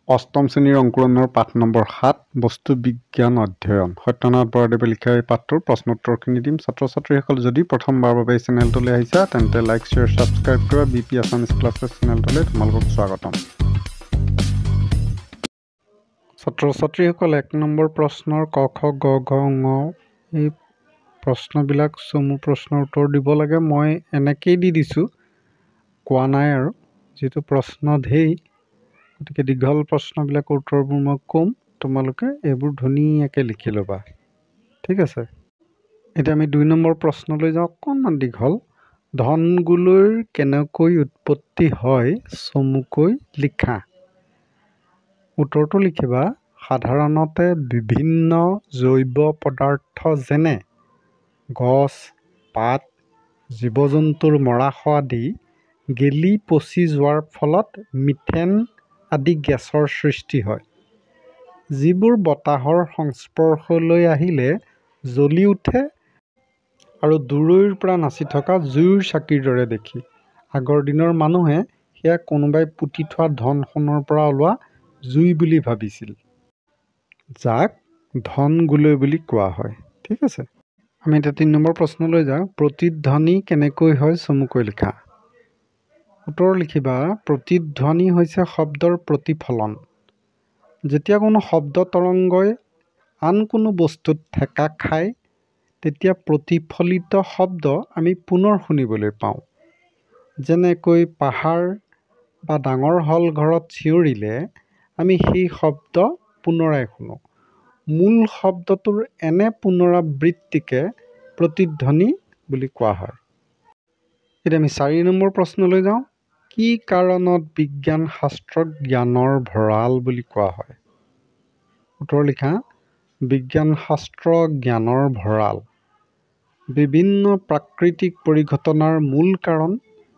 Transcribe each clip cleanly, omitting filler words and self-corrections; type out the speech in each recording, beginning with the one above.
অষ্টম শ্ৰেণীৰ অংকুৰণৰ পাঠ নম্বৰ 7 বস্তু বিজ্ঞান অধ্যয়ন। সত্যনাথ বৰাদেৱে লিখা এই পাঠটোৰ প্ৰশ্নোত্তৰখিনি দিম। ছাত্ৰ ছাত্ৰীসকল যদি প্ৰথমবাৰৰ বাবে এই চেনেলটোলৈ আহিছা তেন্তে লাইক শ্বেয়াৰ ছাবস্ক্ৰাইব কৰা। BP আছামিজ ক্লাছেছ চেনেলটোলৈ তোমালোকক স্বাগতম। ছাত্ৰ ছাত্ৰীসকল 1 নম্বৰ প্ৰশ্নৰ ক খ গ ঘ ঙ এই প্ৰশ্নবিলাক চমু প্ৰশ্নৰ উত্তৰ দিব লাগে। মই এনেকেই দি দিছোঁ, কোৱা নাই আৰু। যিহেতু প্ৰশ্ন ধেৰ, গতিকে দীঘল প্ৰশ্নবিলাকৰ উত্তৰবোৰ মই ক'ম, তোমালোকে এইবোৰ ধুনীয়াকৈ লিখি ল'বা। ঠিক আছে। এতিয়া আমি 2 নম্বৰ প্ৰশ্নলৈ যাওঁ, অকণমান দীঘল। ধনগুলৈৰ কেনেকৈ উৎপত্তি হয় চমুকৈ লিখা। উত্তৰটো লিখিবা, সাধাৰণতে বিভিন্ন জৈৱ পদাৰ্থ যেনে গছ, পাত, জীৱ-জন্তুৰ মৰাশ আদি গেলি পচি যোৱাৰ ফলত মিথেন আদি গেছৰ সৃষ্টি হয়, যিবোৰ বতাহৰ সংস্পৰ্শলৈ আহিলে জ্বলি উঠে আৰু দূৰৈৰ পৰা নাচি থকা জুইৰ চাকিৰ দৰে দেখি। আগৰ দিনৰ মানুহে সেয়া কোনোবাই পুতি থোৱা ধন সোণৰ পৰা ওলোৱা জুই বুলি ভাবিছিল, যাক ধনগুলৈ বুলি কোৱা হয়। ঠিক আছে। আমি এতিয়া 3 নম্বৰ প্ৰশ্নলৈ যাওঁ। প্ৰতিধ্বনি কেনেকৈ হয় চমুকৈ লিখা। উত্তৰ লিখিবা, প্ৰতিধ্বনি হৈছে শব্দৰ প্ৰতিফলন। যেতিয়া কোনো শব্দ তৰংগই আন কোনো বস্তুত ঠেকা খায়, তেতিয়া প্ৰতিফলিত শব্দ আমি পুনৰ শুনিবলৈ পাওঁ। যেনেকৈ পাহাৰ বা ডাঙৰ হল ঘৰত চিঞৰিলে আমি সেই শব্দ পুনৰাই শুনো। মূল শব্দটোৰ এনে পুনৰাবৃত্তিকে প্ৰতিধ্বনি বুলি কোৱা হয়। এতিয়া আমি 4 নম্বৰ প্ৰশ্নলৈ যাওঁ। কি কাৰণত বিজ্ঞান শাস্ত্ৰক জ্ঞানৰ ভঁৰাল বুলি কোৱা হয়। উত্তৰ লিখা, বিজ্ঞান শাস্ত্ৰ জ্ঞানৰ ভঁৰাল। বিভিন্ন প্ৰাকৃতিক পৰিঘটনাৰ মূল কাৰণ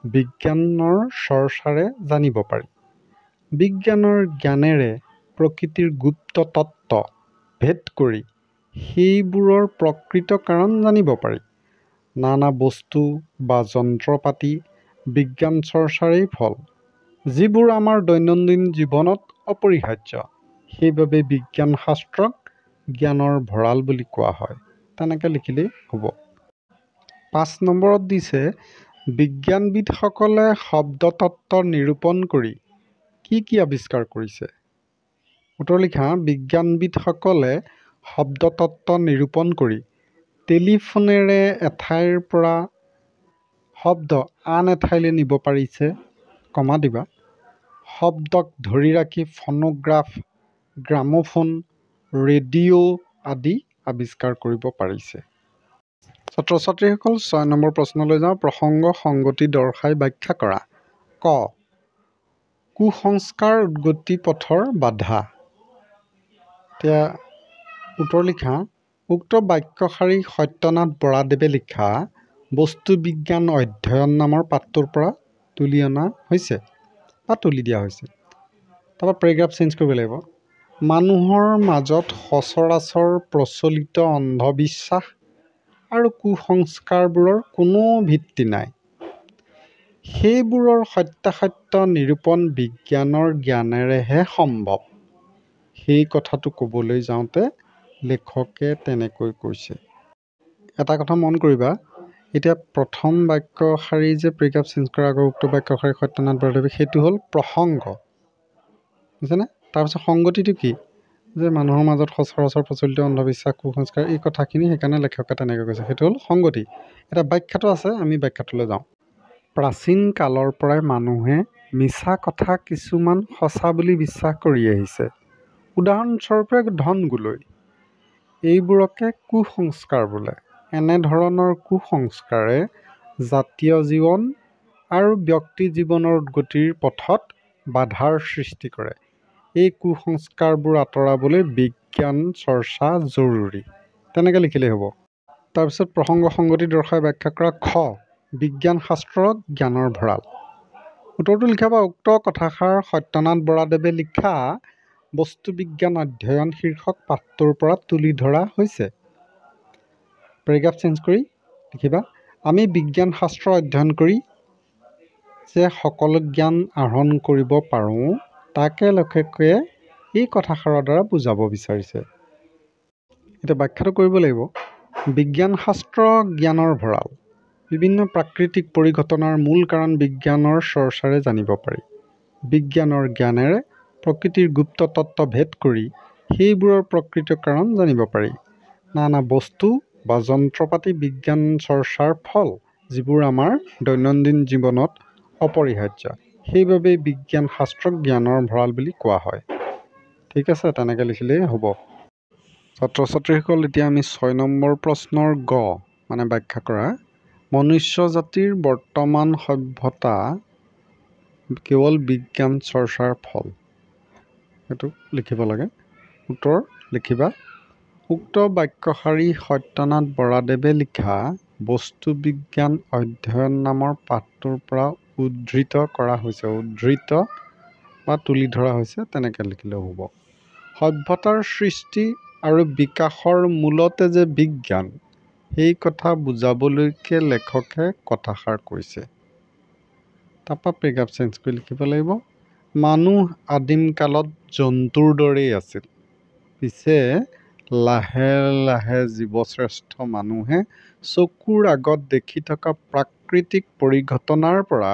বিজ্ঞানৰ চৰ্চাৰে জানিব পাৰি। বিজ্ঞানৰ জ্ঞানেৰে প্ৰকৃতিৰ গুপ্ত তত্ত্ব ভেদ কৰি সেইবোৰৰ প্ৰকৃত কাৰণ জানিব পাৰি। নানা বস্তু বা যন্ত্ৰ-পাতি বিজ্ঞান চৰ্চাৰেই ফল, যিবোৰ আমাৰ দৈনন্দিন জীৱনত অপৰিহাৰ্য। সেইবাবে বিজ্ঞান শাস্ত্ৰক জ্ঞানৰ ভঁৰাল বুলি কোৱা হয়। তেনেকৈ লিখিলেই হ'ব। 5 নম্বৰত দিছে, বিজ্ঞানবিদসকলে শব্দতত্ত্ব নিৰূপণ কৰি কি কি আৱিষ্কাৰ কৰিছে। উত্তৰ লিখা, বিজ্ঞানবিদসকলে শব্দতত্ত্ব নিৰূপণ কৰি টেলিফোনেৰে এঠাইৰ পৰা শব্দ আন এঠাইলৈ নিব পাৰিছে, কমা দিবা। শব্দক ধৰি ৰাখি ফোনোগ্ৰাফ, গ্ৰামোফোন, ৰেডিঅ' আদি আৱিষ্কাৰ কৰিব পাৰিছে। ছাত্ৰ ছাত্ৰীসকল 6 নম্বৰ প্ৰশ্নলৈ যাওঁ। প্ৰসংগ সংগতি দৰ্শাই ব্যাখ্যা কৰা। ক, কুসংস্কাৰ উৎগতি পথৰ বাধা। এতিয়া উত্তৰ লিখা, উক্ত বাক্যশাৰী সত্যনাথ বৰাদেৱে লিখা বস্তু বিজ্ঞান অধ্যয়ন নামৰ পাঠটোৰ পৰা তুলি অনা হৈছে বা তুলি দিয়া হৈছে। তাৰপৰা পেৰেগ্ৰাফ চেঞ্জ কৰিব লাগিব। মানুহৰ মাজত সচৰাচৰ প্ৰচলিত অন্ধবিশ্বাস আৰু কুসংস্কাৰবোৰৰ কোনো ভিত্তি নাই। সেইবোৰৰ সত্যাসত্য নিৰূপণ বিজ্ঞানৰ জ্ঞানেৰেহে সম্ভৱ। সেই কথাটো ক'বলৈ যাওঁতে লেখকে তেনেকৈ কৈছে। এটা কথা মন কৰিবা, এতিয়া প্ৰথম বাক্যশাৰী যে পেৰেগ্ৰাফ চেঞ্জ কৰাৰ আগৰ উক্ত বাক্যশাৰী সত্যনাথ বৰাদেৱে, সেইটো হ'ল প্ৰসংগ, বুজিছেনে? তাৰপিছত সংগতিটো কি, যে মানুহৰ মাজত সচৰাচৰ প্ৰচলিত অন্ধবিশ্বাস কুসংস্কাৰ এই কথাখিনি, সেইকাৰণে লেখকে তেনেকৈ কৈছে, সেইটো হ'ল সংগতি। এটা ব্যাখ্যাটো আছে, আমি ব্যাখ্যাটোলৈ যাওঁ। প্ৰাচীন কালৰ পৰাই মানুহে মিছা কথা কিছুমান সঁচা বুলি বিশ্বাস কৰি আহিছে। উদাহৰণস্বৰূপে ধনগুলৈ, এইবোৰকে কুসংস্কাৰ বোলে। এনেধৰণৰ কুসংস্কাৰে জাতীয় জীৱন আৰু ব্যক্তি জীৱনৰ উদ্গতিৰ পথত বাধাৰ সৃষ্টি কৰে। এই কুসংস্কাৰবোৰ আঁতৰাবলৈ বিজ্ঞান চৰ্চা জৰুৰী। তেনেকৈ লিখিলেই হ'ব। তাৰপিছত প্ৰসংগ সংগতি দৰ্শাই ব্যাখ্যা কৰা। খ, বিজ্ঞান শাস্ত্ৰক জ্ঞানৰ ভঁৰাল। উত্তৰটো লিখাবা, উক্ত কথাষাৰ সত্যনাথ বৰাদেৱে লিখা বস্তু বিজ্ঞান অধ্যয়ন শীৰ্ষক পাঠটোৰ পৰা তুলি ধৰা হৈছে। পেৰেগ্ৰাফ চেঞ্জ কৰি লিখিবা, আমি বিজ্ঞান শাস্ত্ৰ অধ্যয়ন কৰি যে সকলো জ্ঞান আহৰণ কৰিব পাৰোঁ, তাকে লেখকে এই কথাষাৰৰ দ্বাৰা বুজাব বিচাৰিছে। এতিয়া ব্যাখ্যাটো কৰিব লাগিব। বিজ্ঞান শাস্ত্ৰ জ্ঞানৰ ভঁৰাল। বিভিন্ন প্ৰাকৃতিক পৰিঘটনাৰ মূল কাৰণ বিজ্ঞানৰ চৰ্চাৰে জানিব পাৰি। বিজ্ঞানৰ জ্ঞানেৰে প্ৰকৃতিৰ গুপ্ত তত্ত্ব ভেদ কৰি সেইবোৰৰ প্ৰকৃত কাৰণ জানিব পাৰি। নানা বস্তু বা যন্ত্ৰপাতি বিজ্ঞান চৰ্চাৰ ফল, যিবোৰ আমাৰ দৈনন্দিন জীৱনত অপৰিহাৰ্য। সেইবাবেই বিজ্ঞান শাস্ত্ৰক জ্ঞানৰ ভঁৰাল বুলি কোৱা হয়। ঠিক আছে, তেনেকৈ লিখিলেই হ'ব। ছাত্ৰ ছাত্ৰীসকল, এতিয়া আমি 6 নম্বৰ প্ৰশ্নৰ গ মানে ব্যাখ্যা কৰা মনুষ্য জাতিৰ বৰ্তমান সভ্যতা কেৱল বিজ্ঞান চৰ্চাৰ ফল, সেইটো লিখিব লাগে। উত্তৰ লিখিবা। উক্ত বাক্যশাৰী সত্যনাথ বৰাদেৱে লিখা বস্তু বিজ্ঞান অধ্যয়ন নামৰ পাঠটোৰ পৰা উদ্ধৃত কৰা হৈছে। উদ্ধৃত বা তুলি ধৰা হৈছে, তেনেকৈ লিখিলেও হ'ব। সভ্যতাৰ সৃষ্টি আৰু বিকাশৰ মূলতে যে বিজ্ঞান, সেই কথা বুজাবলৈকে লেখকে কথাষাৰ কৈছে। তাৰপৰা পেৰেগ্ৰাফ চেঞ্জ কৰি লিখিব লাগিব। মানুহ আদিম কালত জন্তুৰ দৰেই আছিল। পিছে লাহে লাহে জীৱশ্ৰেষ্ঠ মানুহে চকুৰ আগত দেখি থকা প্ৰাকৃতিক পৰিঘটনাৰ পৰা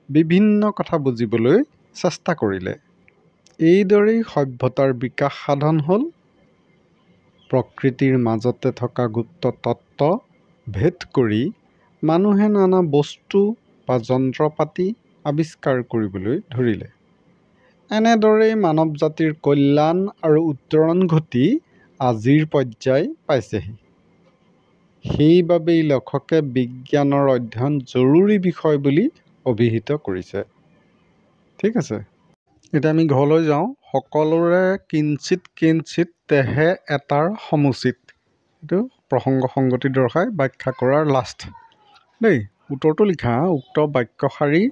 বিভিন্ন কথা বুজিবলৈ চেষ্টা কৰিলে। এইদৰেই সভ্যতাৰ বিকাশ সাধন হ'ল। প্ৰকৃতিৰ মাজতে থকা গুপ্ত তত্ত্ব ভেদ কৰি মানুহে নানা বস্তু বা যন্ত্ৰপাতি আৱিষ্কাৰ কৰিবলৈ ধৰিলে। এনেদৰেই মানৱ জাতিৰ কল্যাণ আৰু উত্তৰণ ঘটি আজিৰ পৰ্যায় পাইছেহি। সেইবাবেই লেখকে বিজ্ঞানৰ অধ্যয়ন জৰুৰী বিষয় বুলি অভিহিত কৰিছে। ঠিক আছে, এতিয়া আমি ঘৰলৈ যাওঁ। সকলোৰে কিঞ্চিত কিঞ্চিত তেহে এটাৰ সমুচিত, এইটো প্ৰসংগ সংগতি দৰ্শাই ব্যাখ্যা কৰাৰ লাষ্ট দেই। উত্তৰটো লিখা। উক্ত বাক্যশাৰী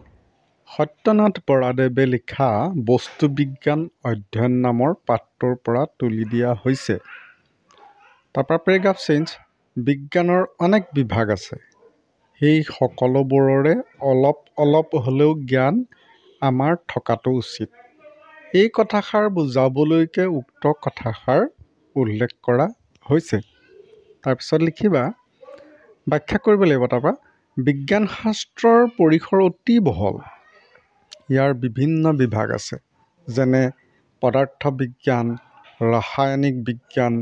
সত্যনাথ বৰাদেৱে লিখা বস্তু বিজ্ঞান অধ্যয়ন নামৰ পাঠটোৰ পৰা তুলি দিয়া হৈছে। তাৰপৰা পেৰেগ্ৰাফ চেঞ্জ। বিজ্ঞানৰ অনেক বিভাগ আছে। সেই সকলোবোৰৰে অলপ অলপ হ'লেও জ্ঞান আমাৰ থকাটো উচিত। এই কথাষাৰ বুজাবলৈকে উক্ত কথাষাৰ উল্লেখ কৰা হৈছে। তাৰপিছত লিখিবা, ব্যাখ্যা কৰিব লাগিব। তাৰপৰা বিজ্ঞান শাস্ত্ৰৰ পৰিসৰ অতি বহল। ইয়াৰ বিভিন্ন বিভাগ আছে, যেনে পদাৰ্থ বিজ্ঞান, ৰাসায়নিক বিজ্ঞান,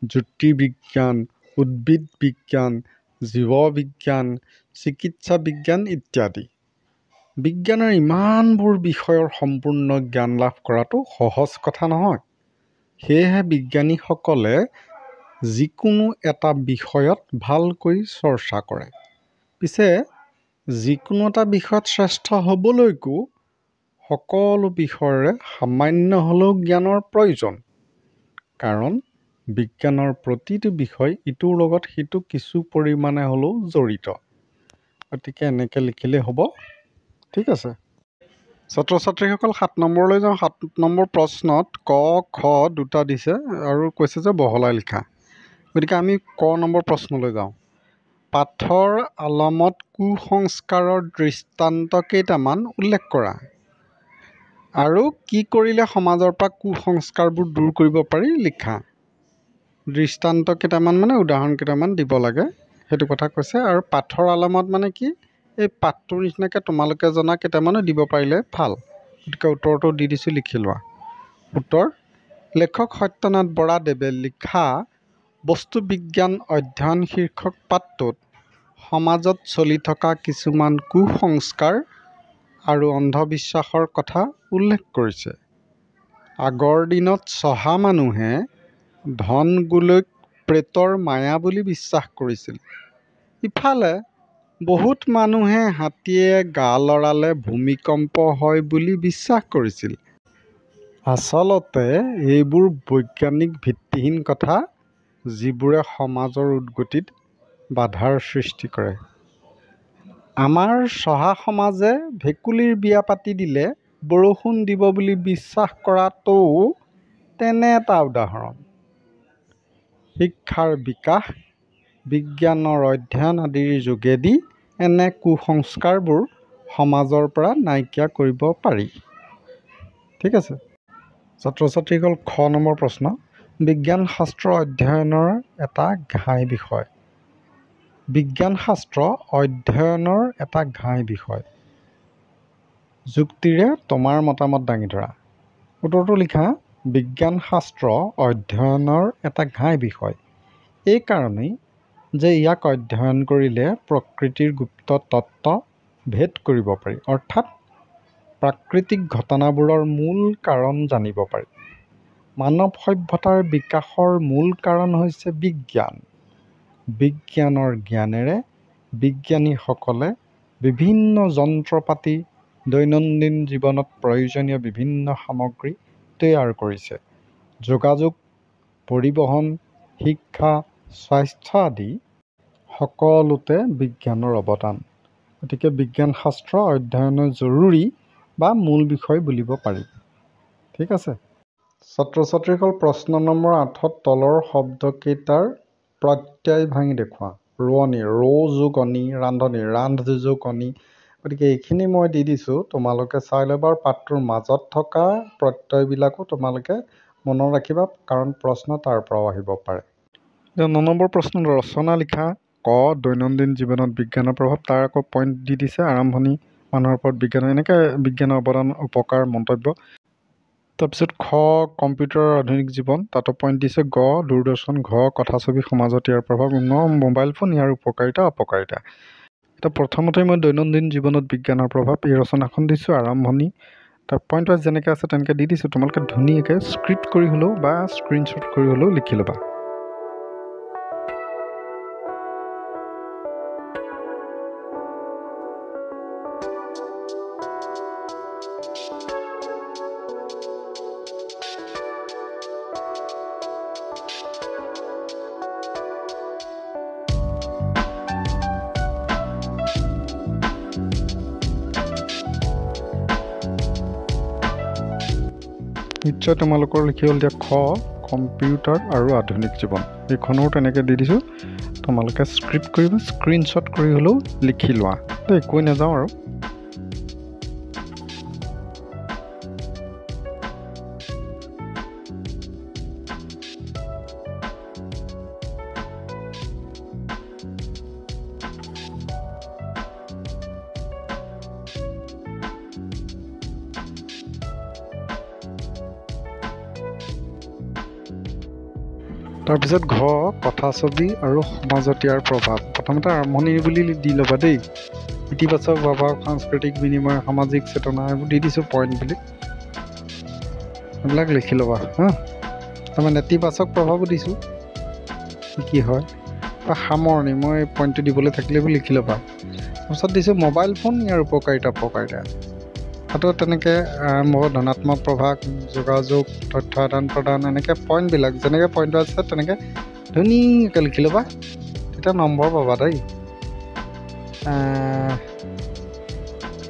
জ্যোতিৰ্বিজ্ঞান, উদ্ভিদ বিজ্ঞান, জীৱ বিজ্ঞান, চিকিৎসা বিজ্ঞান ইত্যাদি। বিজ্ঞানৰ ইমানবোৰ বিষয়ৰ সম্পূৰ্ণ জ্ঞান লাভ কৰাটো সহজ কথা নহয়। সেয়েহে বিজ্ঞানীসকলে যিকোনো এটা বিষয়ত ভালকৈ চৰ্চা কৰে। পিছে যিকোনো এটা বিষয়ত শ্ৰেষ্ঠ হ'বলৈকো সকলো বিষয়ৰে সামান্য হ'লেও জ্ঞানৰ প্ৰয়োজন। কাৰণ বিজ্ঞানৰ প্ৰতিটো বিষয় ইটোৰ লগত সিটো কিছু পৰিমাণে হ'লেও জড়িত। গতিকে এনেকৈ লিখিলেই হ'ব। ঠিক আছে, ছাত্ৰ ছাত্ৰীসকল 7 নম্বৰলৈ যাওঁ। 7 নম্বৰ প্ৰশ্নত ক খ দুটা দিছে আৰু কৈছে যে বহলাই লিখা। গতিকে আমি ক নম্বৰ প্ৰশ্নলৈ যাওঁ। পাঠৰ আলমত কুসংস্কাৰৰ দৃষ্টান্ত কেইটামান উল্লেখ কৰা আৰু কি কৰিলে সমাজৰ পৰা কুসংস্কাৰবোৰ দূৰ কৰিব পাৰি লিখা। দৃষ্টান্ত কেইটামান মানে উদাহৰণ কেইটামান দিব লাগে, সেইটো কথা কৈছে। আৰু পাঠৰ আলমত মানে কি, এই পাঠটোৰ নিচিনাকৈ তোমালোকে জনা কেইটামানো দিব পাৰিলে ভাল। গতিকে উত্তৰটো দি দিছোঁ, লিখি লোৱা। উত্তৰ, লেখক সত্যনাথ বৰাদেৱে লিখা বস্তু বিজ্ঞান অধ্যয়ন শীৰ্ষক পাঠটোত সমাজত চলি থকা কিছুমান কুসংস্কাৰ আৰু অন্ধবিশ্বাসৰ কথা উল্লেখ কৰিছে। আগৰ দিনত চহা মানুহে ধন গোলৈক প্ৰেতৰ মায়া বুলি বিশ্বাস কৰিছিল। ইফালে বহুত মানুহে হাতীয়ে গা লৰালে ভূমিকম্প হয় বুলি বিশ্বাস কৰিছিল। আচলতে এইবোৰ বৈজ্ঞানিক ভিত্তিহীন কথা, যিবোৰে সমাজৰ উদ্গতিত বাধাৰ সৃষ্টি কৰে। আমাৰ চহা সমাজে ভেকুলীৰ বিয়া পাতি দিলে বৰষুণ দিব বুলি বিশ্বাস কৰাটোও তেনে এটা উদাহৰণ। শিক্ষাৰ বিকাশ, বিজ্ঞানৰ অধ্যয়ন আদিৰ যোগেদি এনে কুসংস্কাৰবোৰ সমাজৰ পৰা নাইকিয়া কৰিব পাৰি। ঠিক আছে। ছাত্ৰ ছাত্ৰীসকল খ নম্বৰ প্ৰশ্ন বিজ্ঞান শাস্ত্ৰ অধ্যয়নৰ এটা ঘাই বিষয়। বিজ্ঞান শাস্ত্ৰ অধ্যয়নৰ এটা ঘাই বিষয়। যুক্তিৰে তোমাৰ মতামত দাঙি ধৰা। উত্তৰটো লিখা বিজ্ঞান শাস্ত্ৰ অধ্যয়নৰ এটা ঘাই বিষয়। এই কাৰণেই যে ইয়াক অধ্যয়ন কৰিলে প্ৰকৃতিৰ গুপ্ত তত্ত্ব ভেদ কৰিব পাৰি, অৰ্থাৎ প্ৰাকৃতিক ঘটনাবোৰৰ মূল কাৰণ জানিব পাৰি। মানৱ সভ্যতাৰ বিকাশৰ মূল কাৰণ হৈছে বিজ্ঞান। বিজ্ঞানৰ জ্ঞানেৰে বিজ্ঞানীসকলে বিভিন্ন যন্ত্ৰপাতি, দৈনন্দিন জীৱনত প্ৰয়োজনীয় বিভিন্ন সামগ্ৰী তৈয়াৰ কৰিছে। যোগাযোগ, পৰিবহণ, শিক্ষা, স্বাস্থ্য আদি সকলোতে বিজ্ঞানৰ অৱদান। গতিকে বিজ্ঞান শাস্ত্ৰ অধ্যয়নৰ জৰুৰী বা মূল বিষয় বুলিব পাৰি। ঠিক আছে। ছাত্ৰ ছাত্ৰীসকল প্ৰশ্ন নম্বৰ 8 তলৰ শব্দকেইটাৰ প্ৰত্যয় ভাঙি দেখুওৱা। ৰোৱনী, ৰৌ যোগ অনি, ৰান্ধনী, ৰান্ধ যোগ অনি। গতিকে এইখিনি মই দি দিছোঁ, তোমালোকে চাই ল'বা আৰু পাঠটোৰ মাজত থকা প্ৰত্যয়বিলাকো তোমালোকে মনত ৰাখিবা, কাৰণ প্ৰশ্ন তাৰ পৰাও আহিব পাৰে। 9 নম্বৰ প্ৰশ্ন ৰচনা লিখা। ক দৈনন্দিন জীৱনত বিজ্ঞানৰ প্ৰভাৱ, তাৰ আকৌ পইণ্ট দি দিছে আৰম্ভণি, মানুহৰ ওপৰত বিজ্ঞানৰ এনেকৈ বিজ্ঞানৰ অৱদান, উপকাৰ, মন্তব্য। তাৰপিছত খ কম্পিউটাৰৰ আধুনিক জীৱন, তাতো পইণ্ট দিছে। গ দূৰদৰ্শন, ঘ কথাছবি সমাজত ইয়াৰ প্ৰভাৱ, ঙ মোবাইল ফোন ইয়াৰ উপকাৰিতা অপকাৰিতা। এতিয়া প্ৰথমতে মই দৈনন্দিন জীৱনত বিজ্ঞানৰ প্ৰভাৱ এই ৰচনাখন দিছোঁ, আৰম্ভণি। তাৰ পইণ্ট ৱাইজ যেনেকৈ আছে তেনেকৈ দি দিছোঁ, তোমালোকে ধুনীয়াকৈ স্ক্ৰিপ্ট কৰি হ'লেও বা স্ক্ৰীনশ্বট কৰি হ'লেও লিখি ল'বা। নিশ্চয় তোমালোকৰ লিখি হ'ল এতিয়া খ কম্পিউটাৰ আৰু আধুনিক জীৱন, এইখনো তেনেকৈ দি দিছোঁ। তোমালোকে স্ক্ৰিপ্ট কৰিবা, স্ক্ৰীনশ্বট কৰি হ'লেও লিখি লোৱা দেই, কৈ নাযাওঁ আৰু। তাৰপিছত ঘ কথাছবি আৰু সমাজত ইয়াৰ প্ৰভাৱ। প্ৰথমতে আৰম্ভণি বুলি দি ল'বা দেই। ইতিবাচক প্ৰভাৱ, সাংস্কৃতিক বিনিময়, সামাজিক চেতনা, এইবোৰ দি দিছোঁ পইণ্ট বুলি, এইবিলাক লিখি ল'বা হা। তাৰমানে নেতিবাচক প্ৰভাৱো দিছোঁ, কি হয় বা সামৰণি, মই পইণ্টটো দিবলৈ থাকিলে এইবোৰ লিখি ল'বা। তাৰপিছত দিছোঁ মোবাইল ফোন ইয়াৰ উপকাৰিতা অপকাৰিতা। তাতো তেনেকৈ আৰম্ভ ধনাত্মক প্ৰভাৱ, যোগাযোগ, তথ্য আদান প্ৰদান, এনেকৈ পইণ্টবিলাক যেনেকৈ পইণ্ট আছে তেনেকৈ ধুনীয়াকৈ লিখি ল'বা, তেতিয়া নম্বৰ পাবা দেই।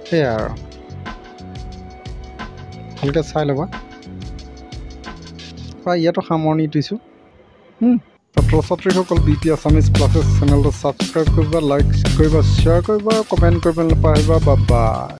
সেয়াই আৰু ভালকৈ চাই ল'বা। ইয়াতো সামৰণি দিছোঁ। ছাত্ৰ ছাত্ৰীসকল BT আছামিজ ক্লাছেছ চেনেলটো ছাবস্ক্ৰাইব কৰিবা, লাইক কৰিবা, শ্বেয়াৰ কৰিবা, কমেণ্ট কৰিব নাপাহৰিবা। বাই।